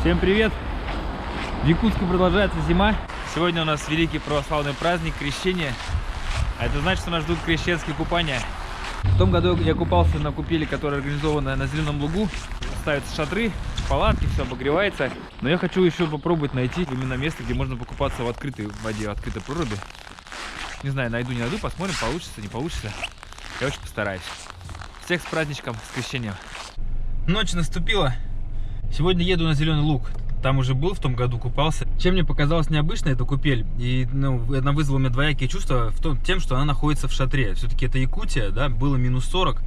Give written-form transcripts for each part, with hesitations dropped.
Всем привет! В Якутске продолжается зима. Сегодня у нас великий православный праздник Крещения. А это значит, что нас ждут крещенские купания. В том году я купался на купели, которая организована на Зеленом лугу. Ставятся шатры, палатки, все обогревается. Но я хочу еще попробовать найти именно место, где можно покупаться в открытой воде, в открытой проруби. Не знаю, найду, не найду, посмотрим, получится, не получится. Я очень постараюсь. Всех с праздничком, с крещением. Ночь наступила. Сегодня еду на Зеленый луг. Там уже был в том году, купался. Чем мне показалась необычной эта купель, и она вызвала у меня двоякие чувства тем, что она находится в шатре. Все-таки это Якутия, да, было минус 40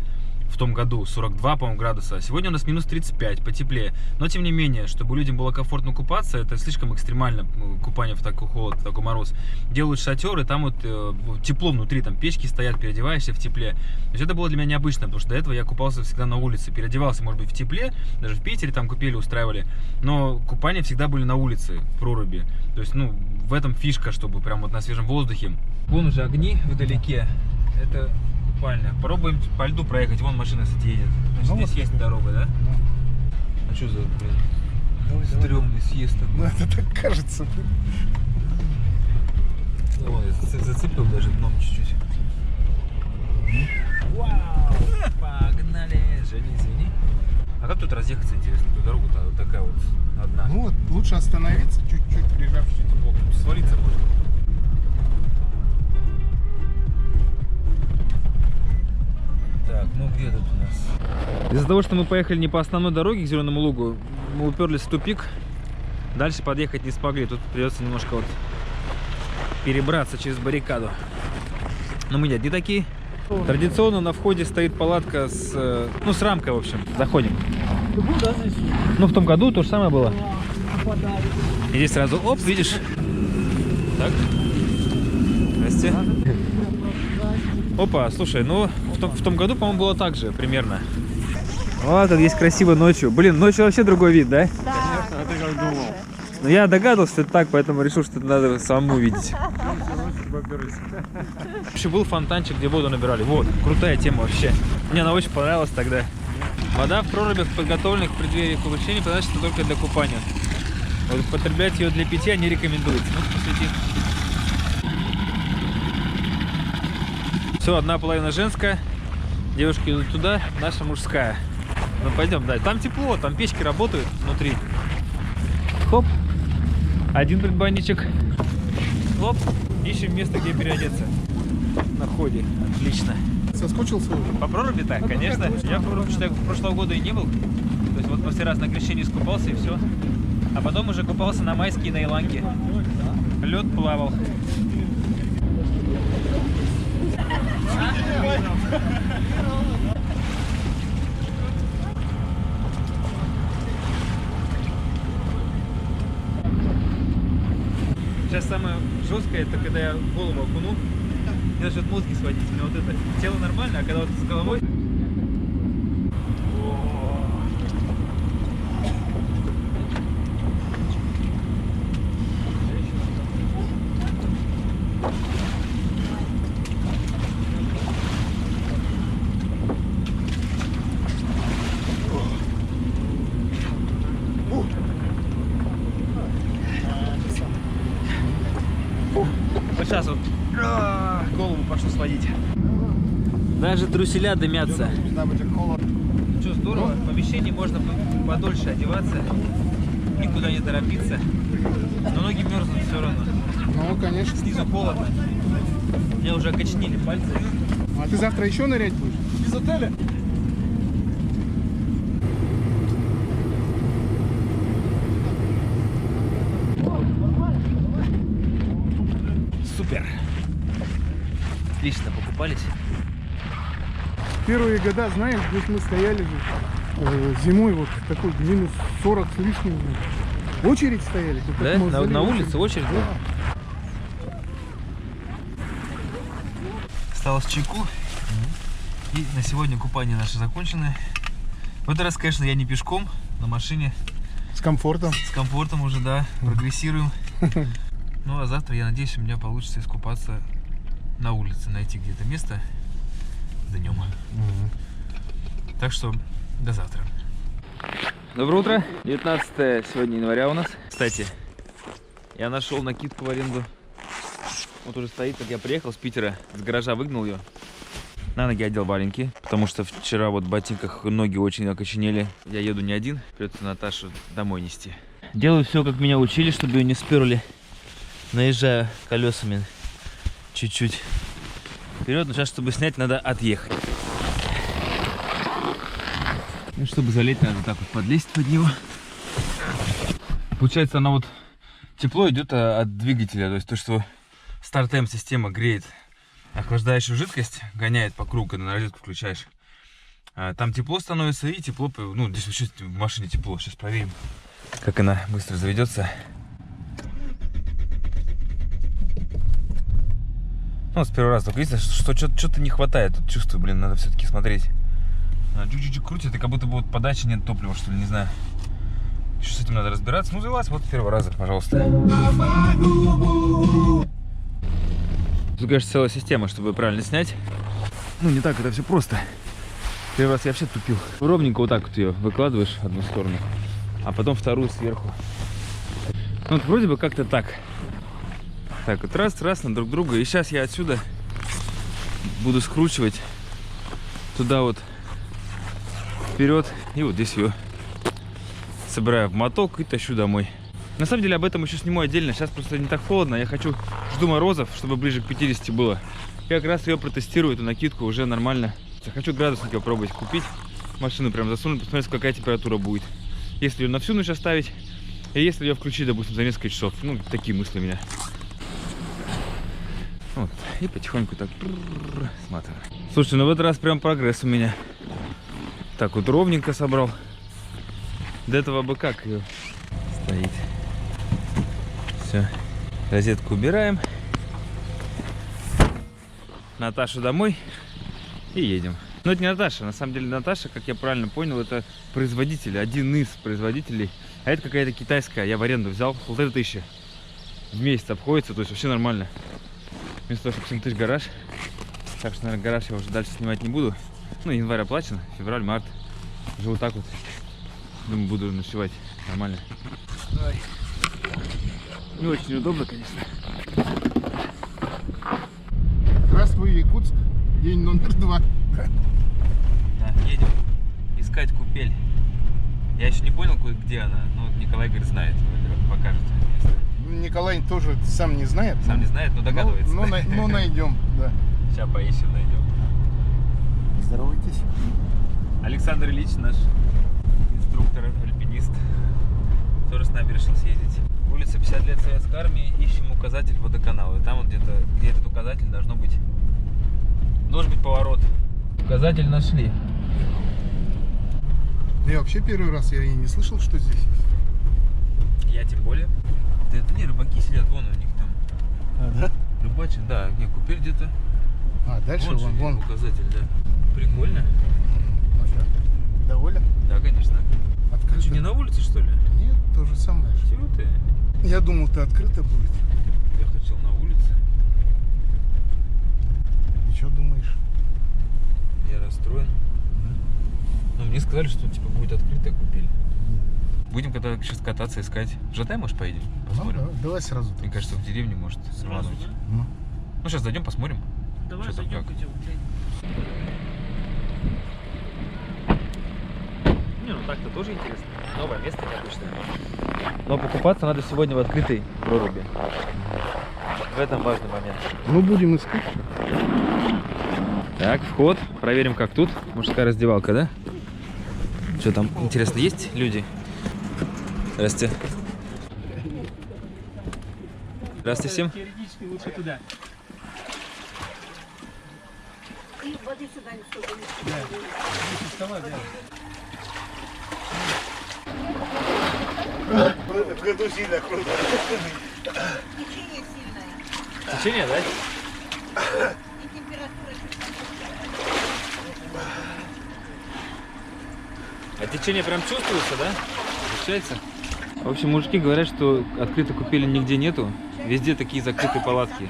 в том году, 42, по-моему, градуса. А сегодня у нас минус 35, потеплее. Но, тем не менее, чтобы людям было комфортно купаться, это слишком экстремально, купание в такой холод, в такой мороз. Делают шатер, и там вот тепло внутри, там печки стоят, переодеваешься в тепле. То есть это было для меня необычно, потому что до этого я купался всегда на улице. Переодевался, может быть, в тепле, даже в Питере там купели устраивали. Но купания всегда были на улице, в проруби. То есть, ну, в этом фишка, чтобы прям вот на свежем воздухе. Вон уже огни вдалеке. Это купальня. Попробуем по льду проехать. Вон машина, кстати, едет. Значит, здесь есть дорога, да? А что за, блин, стрёмный съезд такой? Ну, это так кажется. Вон, я зацепил даже дном чуть-чуть. Вау! Погнали! Жени, извини. А как тут разъехаться, интересно? Тут дорога-то вот такая вот одна. Ну вот, лучше остановиться, чуть-чуть прижавшись к боку. Свалиться можно. Так, ну где тут у нас? Из-за того, что мы поехали не по основной дороге к Зеленому лугу, мы уперлись в тупик. Дальше подъехать не смогли. Тут придется немножко вот перебраться через баррикаду. Но мы не одни такие. Традиционно на входе стоит палатка с рамкой, в общем. Заходим. Ну, в том году то же самое было. И здесь сразу, оп, видишь. Так. Здрасте. Опа, слушай, ну, в том году, по-моему, было так же, примерно. Вот, тут есть красиво ночью. Блин, ночью вообще другой вид, да? Да. Конечно, а ты как думал? Ну, я догадывался, что это так, поэтому решил, что это надо самому видеть. Еще был фонтанчик, где воду набирали. Вот, крутая тема вообще. Мне она очень понравилась тогда. Вода в прорубях, подготовленных в преддверии получения, предназначена только для купания. Вот, потреблять ее для питья не рекомендуется. Ну, посвети. Все, одна половина женская. Девушки идут туда, наша мужская. Ну, пойдем, да. Там тепло, там печки работают внутри. Хоп. Один предбанничек. Оп. Ищем место, где переодеться. На входе. Отлично. Соскучился уже? По проруби так, конечно. Я в проруби, считаю, прошлого года и не был. То есть вот после раз на крещении искупался и все. А потом уже купался на Майске и на Иланке. Лед плавал. Сейчас самое жесткое, это когда я голову окуну, мне начнет мозги сводить. У меня вот это тело нормально, а когда вот с головой... Вот сейчас вот голову пошло сводить. Даже труселя дымятся. Ну что, здорово. В помещении можно подольше одеваться, никуда не торопиться. Но ноги мерзнут все равно. Ну, конечно. Снизу холодно. Меня уже окоченили пальцы. А ты завтра еще нырять будешь? Без отеля? Супер. Отлично покупались. Первые года, знаешь, здесь мы стояли же зимой, вот такой минус 40 с лишним. Очередь стояли. Да? На улице очередь? Да. Осталось чайку. И на сегодня купания наши закончены. В этот раз, конечно, я не пешком, на машине. С комфортом. С комфортом уже, да, прогрессируем. Ну а завтра, я надеюсь, у меня получится искупаться на улице, найти где-то место днем. Так что до завтра. Доброе утро. 19 сегодня января у нас. Кстати, я нашел накидку в аренду. Вот уже стоит, как я приехал с Питера. С гаража выгнал ее. На ноги одел валенки, потому что вчера вот в ботинках ноги очень окоченели. Я еду не один, придется Наташу домой нести. Делаю все, как меня учили, чтобы ее не сперли. Наезжаю колесами чуть-чуть вперед, но сейчас, чтобы снять, надо отъехать. Ну, чтобы залезть, надо так вот подлезть под него. Получается, она вот тепло идет от двигателя, то есть то, что старт-эм система греет охлаждающую жидкость, гоняет по кругу, когда на розетку включаешь. Там тепло становится и тепло, ну здесь вообще в машине тепло. Сейчас проверим, как она быстро заведется. Ну, с первого раза. Только видите, что что-то не хватает. Тут чувствую, блин, надо все-таки смотреть. Чуть-чуть крутит, и как будто бы вот подачи нет топлива, что ли, не знаю. Еще с этим надо разбираться. Ну, завелась вот с первого раза, пожалуйста. Тут, конечно, целая система, чтобы правильно снять. Ну, не так это все просто. Первый раз я вообще тупил. Ровненько вот так вот ее выкладываешь одну сторону, а потом вторую сверху. Ну, вот вроде бы как-то так. Так, вот раз на друг друга. И сейчас я отсюда буду скручивать туда вот вперед. И вот здесь ее собираю в моток и тащу домой. На самом деле об этом еще сниму отдельно. Сейчас просто не так холодно. Я жду морозов, чтобы ближе к 50 было. Я как раз ее протестирую, эту накидку, уже нормально. Хочу градусник попробовать купить. Машину прям засунуть, посмотреть, какая температура будет. Если ее на всю ночь оставить, и если ее включить, допустим, за несколько часов. Ну, такие мысли у меня. Вот. И потихоньку так сматываю. Слушайте, ну в этот раз прям прогресс у меня. Так вот ровненько собрал. До этого бы как ее стоит. Все, розетку убираем, Наташу домой и едем. Но это не Наташа, на самом деле Наташа, как я правильно понял, это производитель, один из производителей. А это какая-то китайская, я в аренду взял, 1500 в месяц обходится, то есть вообще нормально. Вместо того, чтобы 7000 гараж. Так что, наверное, гараж я уже дальше снимать не буду. Ну, январь оплачен, февраль, март. Уже вот так вот. Думаю, буду ночевать нормально. Не очень удобно, конечно. Здравствуй, Якутск. День номер 2. Да, едем искать купель. Я еще не понял, где она, но вот Николай говорит, знает. Покажет место. Николай тоже сам не знает. Сам не знает, но догадывается. Ну, найдем, да. Сейчас поищем, найдем. Здоровайтесь. Александр Ильич, наш инструктор, альпинист, тоже с нами решил съездить. Улица 50 лет Советской Армии, ищем указатель водоканала. И там вот где-то, где этот указатель должен быть поворот. Указатель нашли. Я вообще первый раз, я и не слышал, что здесь есть. Я тем более. Да это не, рыбаки сидят, вон у них там. А, да? Рыбачат, да, не, купель где-то. А, дальше вон. Указатель, да. Прикольно. Доволен? Да, конечно. Открыто. Ты что, не на улице, что ли? Нет, то же самое. Чего ты? Я думал, ты открыто будет. Я хотел на улице. И что думаешь? Я расстроен. Ну, мне сказали, что типа будет открытая купель. Будем когда сейчас кататься, искать. В Жатай, может, поедем? Посмотрим. Ну, давай сразу. Мне кажется, в деревне может рвануть. Ну. Ну, сейчас зайдем, посмотрим. Давай Что там, зайдем, как? идем. Не, ну так-то тоже интересно. Новое место необычное. Но покупаться надо сегодня в открытой проруби. В этом важный момент. Ну, будем искать. Так, вход. Проверим, как тут. Мужская раздевалка, да? Что там, интересно, есть люди? Здрасте. Здравствуйте всем. Теоретически лучше туда. И воды сюда не столько не Лучше стола, да. Течение сильное. Течение, да? И температура чуть-чуть. А течение прям чувствуется, да? Ощущается? В общем, мужики говорят, что открытой купели нигде нету. Везде такие закрытые палатки.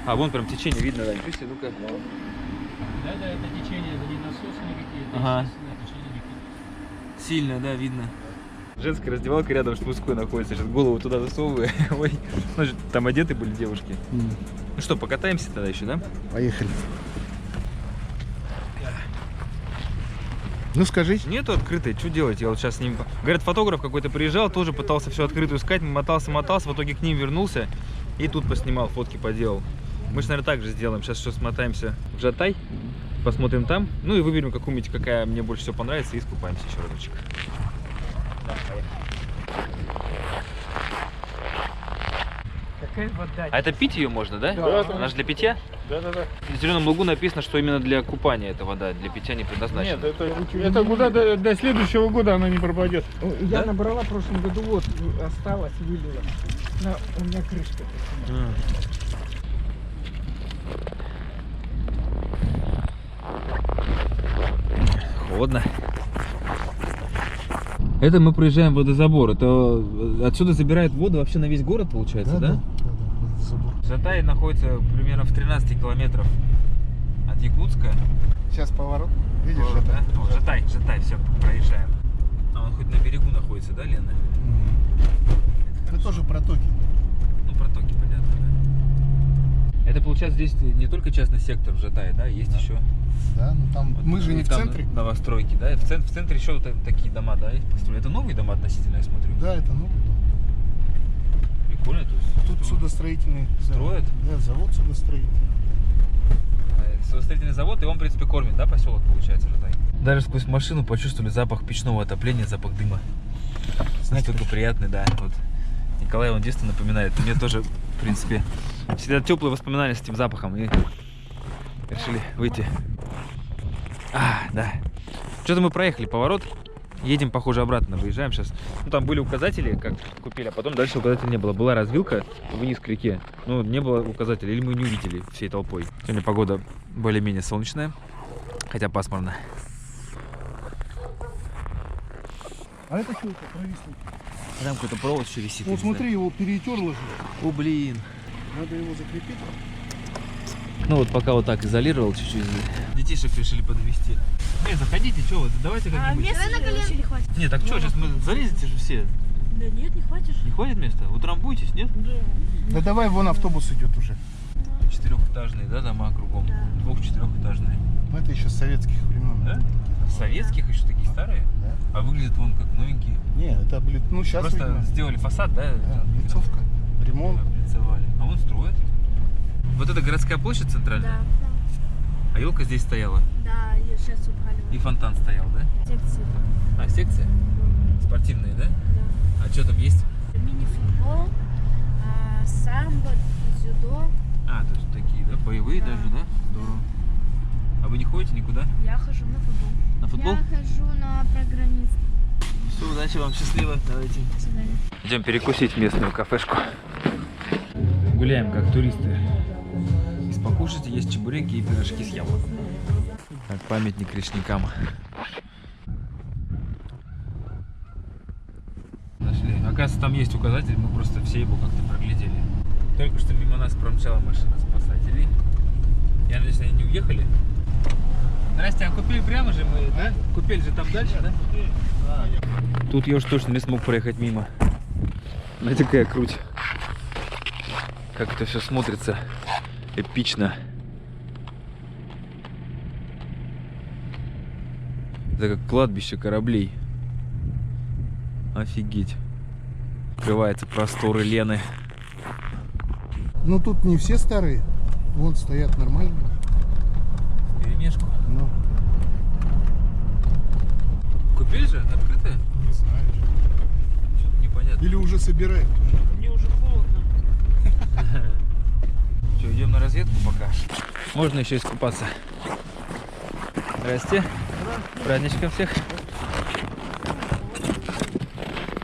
А, вон прям течение видно, да. Ну-ка. Да, это течение, это не насосы никакие, это Ага. естественное течение реки. Сильно, да, видно. Женская раздевалка рядом с мужской находится. Сейчас голову туда засовываю. Ой, ну, там одеты были девушки. Ну что, покатаемся тогда еще, да? Поехали. Ну скажи. Нету открытой, что делать? Я вот сейчас с ним... Говорят, фотограф какой-то приезжал, тоже пытался все открытую искать, мотался, в итоге к ним вернулся и тут поснимал, фотки поделал. Мы же, наверное, так же сделаем. Сейчас что, смотаемся в Жатай, посмотрим там, ну и выберем какую-нибудь, какая мне больше всего понравится, и искупаемся еще разочек. Какая вода. А это пить ее можно, да? Да. Она же для питья? Да-да-да. В зеленом лугу написано, что именно для купания эта вода, для питья не предназначена. Нет, это куда до следующего года она не пропадет. Я Да? набрала в прошлом году, вот, осталось, вылила. У меня крышка. Холодно. Это мы проезжаем водозабор. Это отсюда забирает воду вообще на весь город, получается, да? Жатай находится примерно в 13 километров от Якутска. Сейчас поворот. Видишь, Вот, это? да? О, Жатай, все, проезжаем. А он хоть на берегу находится, да, Лена? Это тоже протоки. Ну, протоки, понятно, да. Это получается здесь не только частный сектор в Жатае, да? Есть еще. Да, ну там Вот, мы же не в там центре. Новостройки, да? В центре еще вот такие дома, да, есть построены. Это новые дома относительно, я смотрю. Да, это новый дом. Прикольно, то есть. Тут судостроительный. Строят? Да, завод судостроительный. Судостроительный завод, и он, в принципе, кормит, да, поселок, получается, Жатай? Даже сквозь машину почувствовали запах печного отопления, запах дыма. Настолько приятный, да. Вот Николай, он детство напоминает. Мне тоже, в принципе, всегда теплые воспоминания с этим запахом. И решили выйти. Да. Что-то мы проехали поворот. Едем, похоже, обратно. Выезжаем сейчас. Ну, там были указатели, как купили, а потом дальше указателей не было. Была развилка вниз к реке. Но не было указателей. Или мы не увидели всей толпой. Сегодня погода более-менее солнечная, хотя пасмурно. А это что это? Провиснет. Там какой-то провод еще висит. Вот смотри, его перетерло же. О, блин. Надо его закрепить. Ну вот пока вот так изолировал чуть-чуть. Детишек решили подвести. Заходите, что вы, давайте как-нибудь. Места вообще не хватит. Нет, так что, сейчас мы залезете же все. Да нет, не хватишь. Не хватит места? Утрамбуйтесь, нет? Да давай, вон автобус идет уже. Четырехэтажные, да, дома кругом? Да. Двух-четырехэтажные. Ну это еще с советских времен. Да? Советских еще такие старые? Да. А выглядят вон как новенькие. Не, это, ну сейчас Просто сделали фасад, да? Да, лицовка, ремонт. Облицевали. А вон строят. Вот это городская площадь центральная? Да, А елка здесь стояла? да, ее сейчас убрали. И фонтан стоял, да? Секции. А, секция? Спортивные, да? Да. А что там есть? Мини-футбол, самбо, дзюдо. А, то есть такие, да? Боевые Да. даже, да? Здорово. А вы не ходите никуда? Я хожу на футбол. На футбол? Я хожу на программиста. Все, удачи вам, счастливо. Давайте. До свидания. Идем перекусить в местную кафешку. Гуляем как туристы. Из покушать есть чебуреки и пирожки с яблоком. Как памятник речникам. Нашли. Оказывается, там есть указатель, мы просто все его как-то проглядели. Только что мимо нас промчала машина спасателей. Я надеюсь, они не уехали. Здрасте, а купили прямо же мы, да? Купили же там дальше, да? Тут я уж точно не смог проехать мимо. Знаете, какая круть. Как это все смотрится эпично. Это как кладбище кораблей. Офигеть. Открываются просторы Лены. Ну тут не все старые. Вон стоят нормально. Перемешку. Ну, Купили же? Открытая? не знаю. Что-то непонятно. Или уже собирают. Мне уже холодно. Что, идем на разведку пока? Можно еще искупаться. Здрасте. С праздничком всех.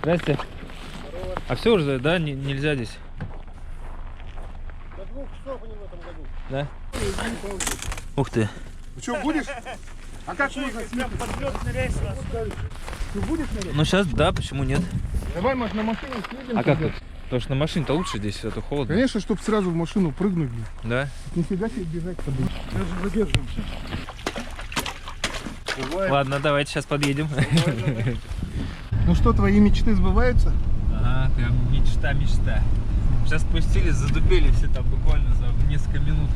Здрасте. А все уже, да? Нельзя здесь? До 2 часов они в этом году. Да? Ух ты. Ну что, будешь? А как можно снять? Ты будешь нырять? Ну сейчас, да, почему нет? Давай, может, на машине съедем. А как туда? тут? Потому что на машине-то лучше здесь, а то холодно. Конечно, чтобы сразу в машину прыгнуть. Блин. Да? Нифига себе бежать-то будет. Даже задержимся. Ладно, давайте сейчас подъедем. Ну что, твои мечты сбываются? Ага, прям мечта. Сейчас спустились, задубели все там буквально за несколько минут.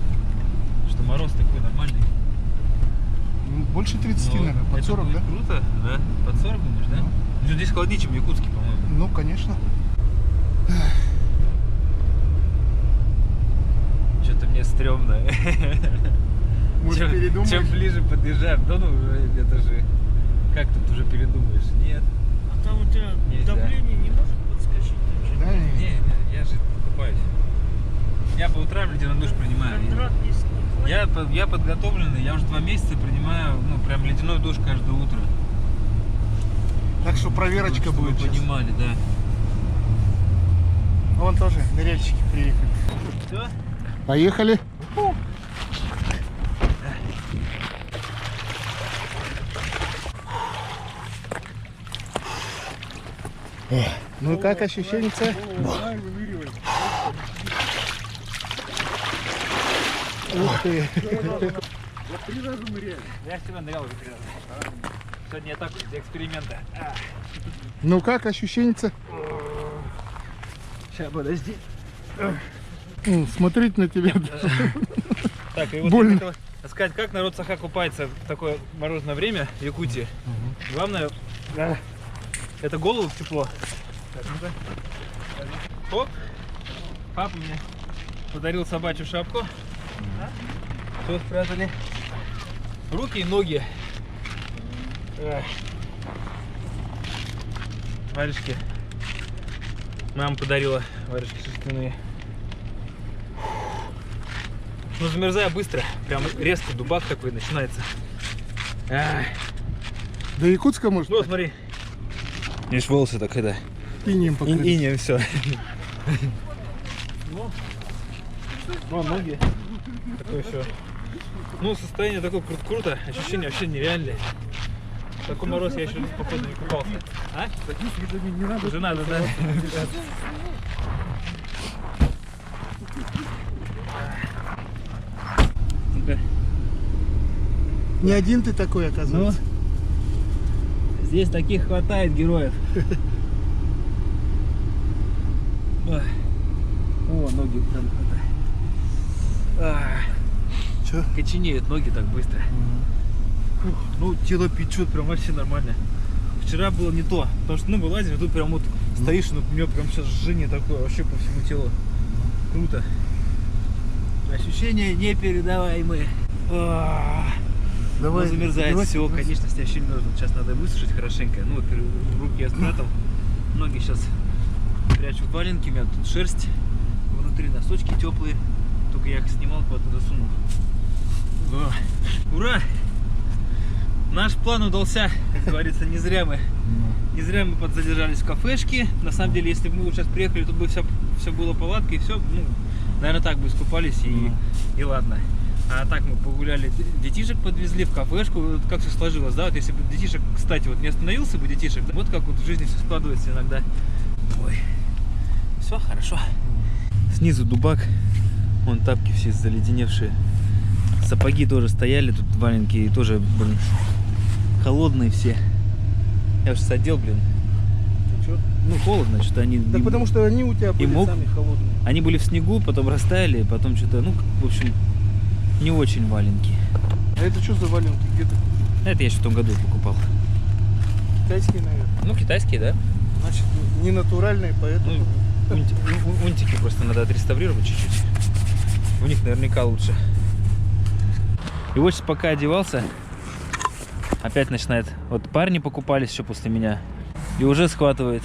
Что мороз такой нормальный. Ну, больше 30, Но наверное, под это 40, будет да? Круто, да? Под 40 думаешь, да? Ну, здесь холоднее, чем в Якутске, по-моему. Ну, конечно. Что-то мне стрёмно. Может, передумаешь? Чем ближе подъезжаем, да ну это же... Как тут уже передумаешь? Нет. А там у тебя Нельзя. давление не может подскочить? Да, и- Не, я же купаюсь. Я по утрам ледяной душ принимаю. Контракт есть не Я подготовленный, я уже 2 месяца принимаю, ну, прям ледяной душ каждое утро. Так что проверочка Чтобы вы будет сейчас. понимали, да. Вон тоже ныряльщики приехали. Все? Поехали. Ну как ощущение? Ух ты. Я всегда нырял уже 3 раза. Сегодня я так для эксперимента. Ну как ощущение? Сейчас, подожди. Смотреть на тебя. Так, и вот Больно. я хотел сказать, как народ Саха купается в такое морозное время в Якутии. Главное, это голову в тепло. Так, ну-ка. Оп. Папа мне подарил собачью шапку. Все спрятали. Руки и ноги. Варежки. Мама подарила варежки шерстяные. Ну, замерзая быстро. Прям резко дубак такой начинается. До Якутска может Ну, смотри. Видишь, волосы так это. инеем покрыты. Инеем все. Ну, ноги. Такое все. Ну, состояние такое круто. Ощущения вообще нереальные. В такой мороз я еще походу не купался. А? Не надо. Уже надо, да? Ну-ка. Не один ты такой, оказывается. Здесь таких хватает героев. Ой. О, ноги прям Чё? коченеют ноги так быстро. Фух, ну, тело печет, прям вообще нормально. Вчера было не то, потому что, ну, вылазим, и тут прям вот стоишь, ну, у меня прям сейчас жжение такое вообще по всему телу. Круто. Ощущения непередаваемые. Давай, Ну, замерзает давай, все, давай. конечно, я еще не мерзнут. Сейчас надо высушить хорошенько. Ну, вот руки я спрятал. Ноги сейчас прячу в валенки, у меня тут шерсть. Внутри носочки теплые. Только я их снимал, куда-то засунул. Ура! Наш план удался, как говорится, не зря мы подзадержались в кафешке. На самом деле, если бы мы сейчас приехали, то бы все было палатка и все, ну, наверное, так бы искупались и ладно. А так мы погуляли, детишек подвезли в кафешку, вот как все сложилось, да, вот если бы детишек, кстати, вот не остановился бы детишек, да, вот как вот в жизни все складывается иногда. Ой, все хорошо. Снизу дубак, вон тапки все заледеневшие, сапоги тоже стояли, тут валенки и тоже, блин, холодные все. Я уже одел, блин. Ну, холодно, что-то они... Так потому что они у тебя были мог- сами холодные. Они были в снегу, потом растаяли, потом что-то, ну, в общем, не очень валенки. А это что за валенки? Где ты купил? Это я еще в том году покупал. Китайские, наверное. Ну, китайские, да? Значит, не натуральные, поэтому... Ну, унтики просто надо отреставрировать чуть-чуть. У них наверняка лучше. И вот сейчас пока одевался, опять начинает. Вот парни покупались еще после меня. И уже схватывает.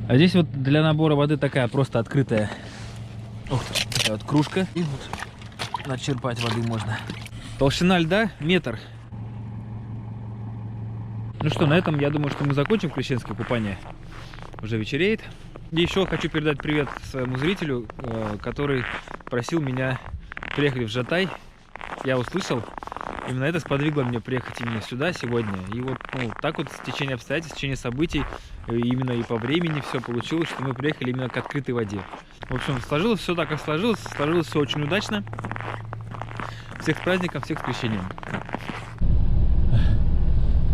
А здесь вот для набора воды такая просто открытая. Ух ты, такая вот кружка. И вот начерпать воды можно. Толщина льда метр. Ну что, на этом я думаю, что мы закончим крещенское купание. Уже вечереет. И еще хочу передать привет своему зрителю, который просил меня приехать в Жатай. Я услышал. Именно это сподвигло меня приехать именно сюда сегодня. И вот, ну, так вот в течение обстоятельств, в течение событий, именно и по времени все получилось, что мы приехали именно к открытой воде. В общем, сложилось все так, как сложилось. Сложилось все очень удачно. Всех с праздником, всех с крещением.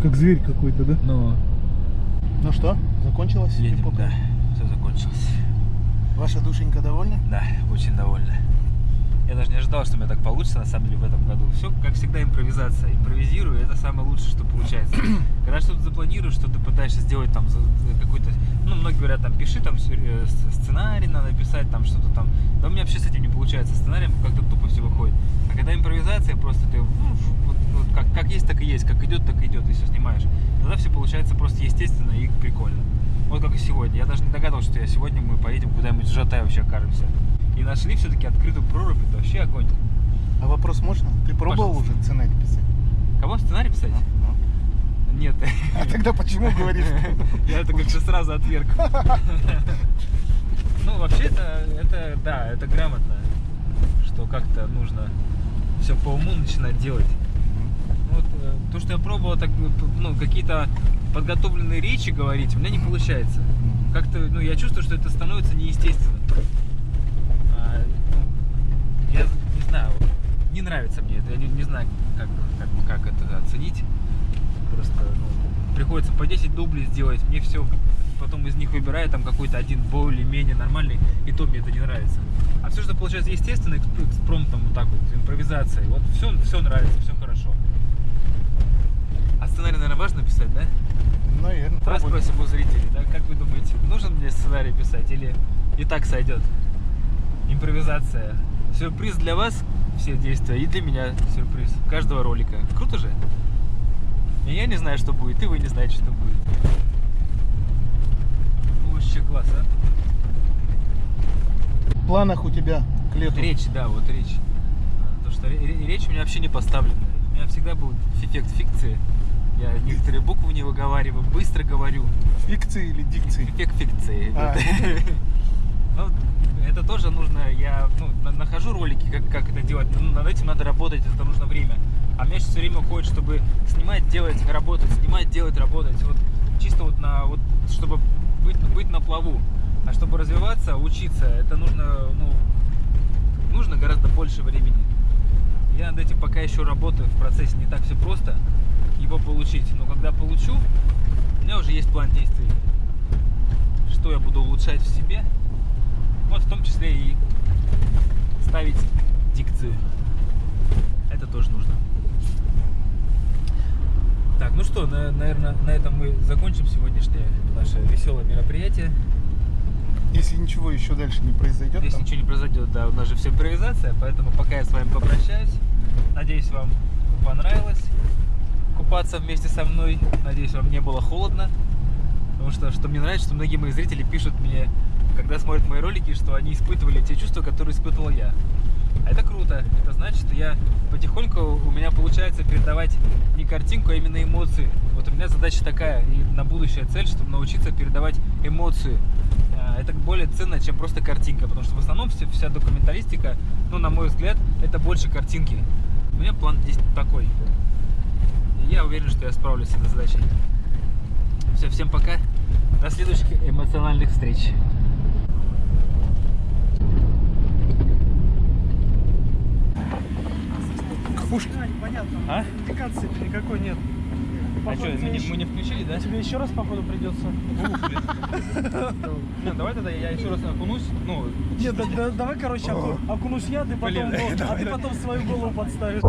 Как зверь какой-то, да? Ну, Ну что, закончилось? едем, эпоха? да. Все закончилось. Ваша душенька довольна? Да, очень довольна. Я даже не ожидал, что у меня так получится, на самом деле, в этом году. Все, как всегда, импровизация. Импровизирую, это самое лучшее, что получается. Когда что-то запланируешь, что ты пытаешься сделать там какой-то... Ну, многие говорят, там, пиши там сценарий, надо писать там что-то там. Да у меня вообще с этим не получается. Сценарием как-то тупо все выходит. А когда импровизация, просто ты вот как есть, так и есть. Как идет, так и идет, и все снимаешь. Тогда все получается просто естественно и прикольно. Вот как и сегодня. Я даже не догадывался, что сегодня мы поедем куда-нибудь в Жатай вообще окажемся. И нашли все-таки открытую прорубь, это вообще огонь. А вопрос можно? Ты пробовал Пожалуйста. уже сценарий писать? Кого сценарий писать? Ну. Нет. А тогда почему говоришь? Я это как-то сразу отверг. Ну, вообще это да, это грамотно, что как-то нужно все по уму начинать делать. Вот, то, что я пробовал так, ну, какие-то подготовленные речи говорить, у меня не получается. Как-то, ну, я чувствую, что это становится неестественно. Я не знаю, не нравится мне это, я не знаю, как это оценить. Просто, ну, приходится по 10 дублей сделать, мне все, потом из них выбираю там какой-то один более-менее нормальный, и то мне это не нравится. А все, что получается естественно, экспромтом, вот так вот, импровизацией, вот все нравится, все хорошо. А сценарий, наверное, важно писать, да? Наверное. Давай спросим у зрителей, да, как вы думаете, нужен мне сценарий писать или и так сойдет? Импровизация. Сюрприз для вас, все действия, и для меня сюрприз каждого ролика. Круто же? И я не знаю, что будет, и вы не знаете, что будет. Вообще класс, а? В планах у тебя к лету? Речь, да, вот речь. То, что речь у меня вообще не поставлена. У меня всегда был эффект фикции. Я некоторые буквы не выговариваю, быстро говорю. Фикции или дикции? Эффект фикции. А. Ну, это тоже нужно, я нахожу ролики, как это делать, над этим надо работать, это нужно время. А у меня сейчас все время уходит, чтобы снимать, делать, работать, снимать, делать, работать. Вот чисто вот чтобы быть на плаву. А чтобы развиваться, учиться, это нужно гораздо больше времени. Я над этим пока еще работаю, в процессе не так все просто его получить. Но когда получу, у меня уже есть план действий. Что я буду улучшать в себе. Вот в том числе и ставить дикцию. Это тоже нужно. Так, ну что, наверное, на этом мы закончим сегодняшнее наше веселое мероприятие. Если ничего еще дальше не произойдет, Если там... ничего не произойдет, да, у нас же все импровизация, поэтому пока я с вами попрощаюсь. Надеюсь, вам понравилось купаться вместе со мной. Надеюсь, вам не было холодно. Потому что мне нравится, что многие мои зрители пишут мне, когда смотрят мои ролики, что они испытывали те чувства, которые испытывал я. А это круто. Это значит, что я потихоньку, у меня получается передавать не картинку, а именно эмоции. Вот у меня задача такая, и на будущее цель, чтобы научиться передавать эмоции. Это более ценно, чем просто картинка, потому что в основном вся документалистика, ну, на мой взгляд, это больше картинки. У меня план здесь такой. И я уверен, что я справлюсь с этой задачей. Все, всем пока. До следующих эмоциональных встреч. Понятно. А? Индикации никакой нет. А что, мы не включили, да? Тебе еще раз, походу, придется. Давай тогда я еще раз окунусь. Ну, Нет, давай, короче, окунусь я, ты потом, а ты потом свою голову подставишь.